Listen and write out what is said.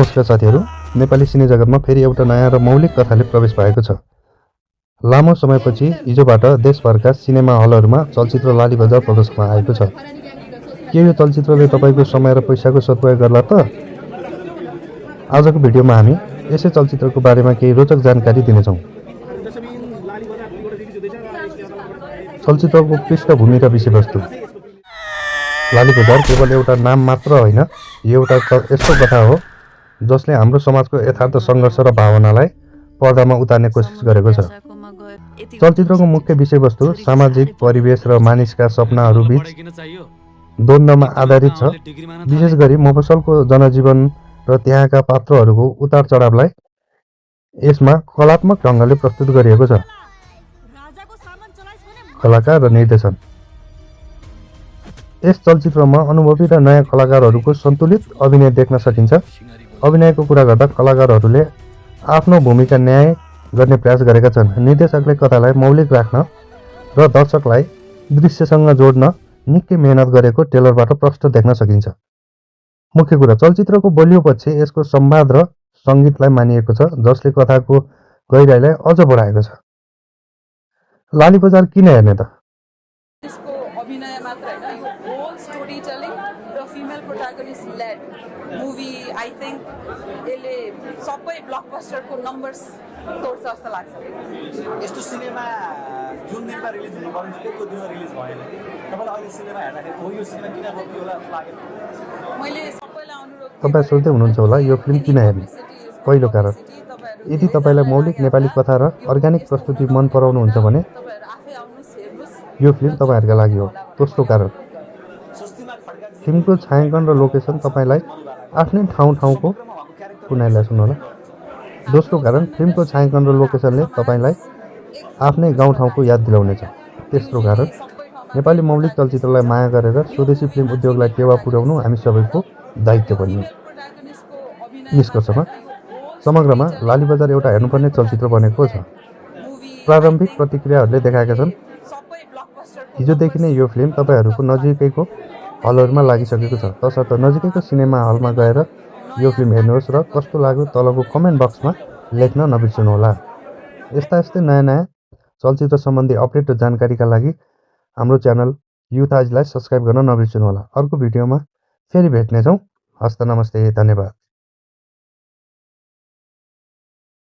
नमस्कार साथीहरू, नेपाली सिने जगतमा फेरि एउटा नयाँ र मौलिक कथाले प्रवेश भएको छ। लामो समयपछि हिजोबाट देशभरका सिनेमा हलहरूमा चलचित्र लालीबजार प्रदर्शनमा आएको छ। के यो चलचित्रले तपाईँको समय र पैसाको सदुपयोग गर्ला त? आजको भिडियोमा हामी यसै चलचित्रको बारेमा केही रोचक जानकारी दिनेछौँ। चलचित्रको पृष्ठभूमि र विषयवस्तु। लालीबजार केवल एउटा नाम मात्र होइन, यो एउटा यस्तो कथा हो जसले हाम्रो समाजको यथार्थ सङ्घर्ष र भावनालाई पर्दामा उतार्ने कोसिस गरेको छ। चलचित्रको मुख्य विषयवस्तु सामाजिक परिवेश र मानिसका सपनाहरूबीच द्वन्द्वमा आधारित छ। विशेष गरी मफसलको जनजीवन र त्यहाँका पात्रहरूको उतार चढावलाई यसमा कलात्मक ढङ्गले प्रस्तुत गरिएको छ। कलाकार र निर्देशन। यस चलचित्रमा अनुभवी र नयाँ कलाकारहरूको सन्तुलित अभिनय देख्न सकिन्छ। अभिनयको कुरा गर्दा कलाकारहरूले आफ्नो भूमिका न्याय गर्ने प्रयास गरेका छन्। निर्देशकले कथालाई मौलिक राख्न र दर्शकलाई दृश्यसँग जोड्न निकै मेहनत गरेको ट्रेलरबाट प्रष्ट देख्न सकिन्छ। मुख्य कुरा, चलचित्रको बलियो पक्ष यसको संवाद र सङ्गीतलाई मानिएको छ, जसले कथाको गहिराइलाई अझ बढाएको छ। लालीबजार किन हेर्ने त? यसको अभिनय मात्र हैन, यो होल स्टोरी टेलिङ र female protagonist led movie I think यसले सबै ब्लकबस्टरको नम्बर्स तोड्छ जस्तो लाग्छ। यस्तो सिनेमा जुन दिनमा रिलिज हुनु पर्ने थियो त्यो दिनमा रिलिज भएन। तपाईलाई अहिले सिनेमा हेर्दाखेरि हो यो सिनेमा किन रोकियो होला लाग्यो? मैले सबैलाई अनुरोध तपाईँ सोच्दै हुनुहुन्छ होला यो फिल्म किन हेर्ने? पहिलो कारण, यदि तपाईँलाई मौलिक नेपाली कथा र अर्ग्यानिक प्रस्तुति मन पराउनुहुन्छ भने तपाईहरु आफै आउनुस् हेर्नुस्, यो फिल्म तपाईँहरूका लागि हो। दोस्रो कारण, फिल्मको छायाङ्कन र लोकेसन तपाईँलाई आफ्नै ठाउँको कुनाइलाई सुन्नु होला। दोस्रो कारण, फिल्मको छायाङ्कन र लोकेसनले तपाईँलाई आफ्नै गाउँठाउँको याद दिलाउनेछ। तेस्रो कारण, नेपाली मौलिक चलचित्रलाई माया गरेर स्वदेशी फिल्म उद्योगलाई टेवा पुर्याउनु हामी सबैको दायित्व पनि हो। निष्कर्षमा, समग्रमा लालीबजार एउटा हेर्नुपर्ने चलचित्र बनेको छ। प्रारम्भिक प्रतिक्रियाहरूले देखाएका छन् हिजोदेखि नै यो फिल्म तपाईँहरूको नजिकैको हलहरूमा लागिसकेको छ। तसर्थ नजिकैको सिनेमा हलमा गएर यो फिल्म हेर्नुहोस् र कस्तो लाग्यो तलको कमेन्ट बक्समा लेख्न नबिर्सनुहोला। यस्तै नयाँ चलचित्र सम्बन्धी अपडेट र जानकारीका लागि हाम्रो च्यानल युथ आजलाई सब्सक्राइब गर्न नबिर्सनुहोला। अर्को भिडियोमा फेरि भेट्नेछौँ। हस्त नमस्ते, धन्यवाद।